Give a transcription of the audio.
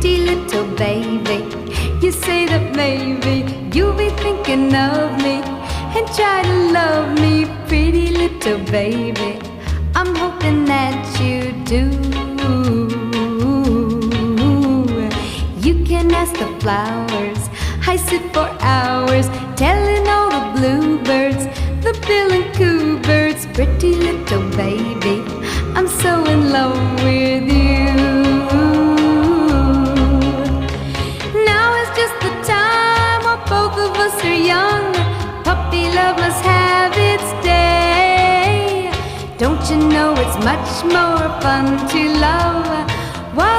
pretty little baby. You say that maybe you'll be thinking of me and try to love me, pretty little baby. I'm hoping that you do. You can ask the flowers, I sit for hours telling all the bluebirds, the bill and coo birds, pretty little baby, I'm so in love with you. Now is just the time while both of us are young. Puppy love must have its day. Don't you know it's much more fun to love while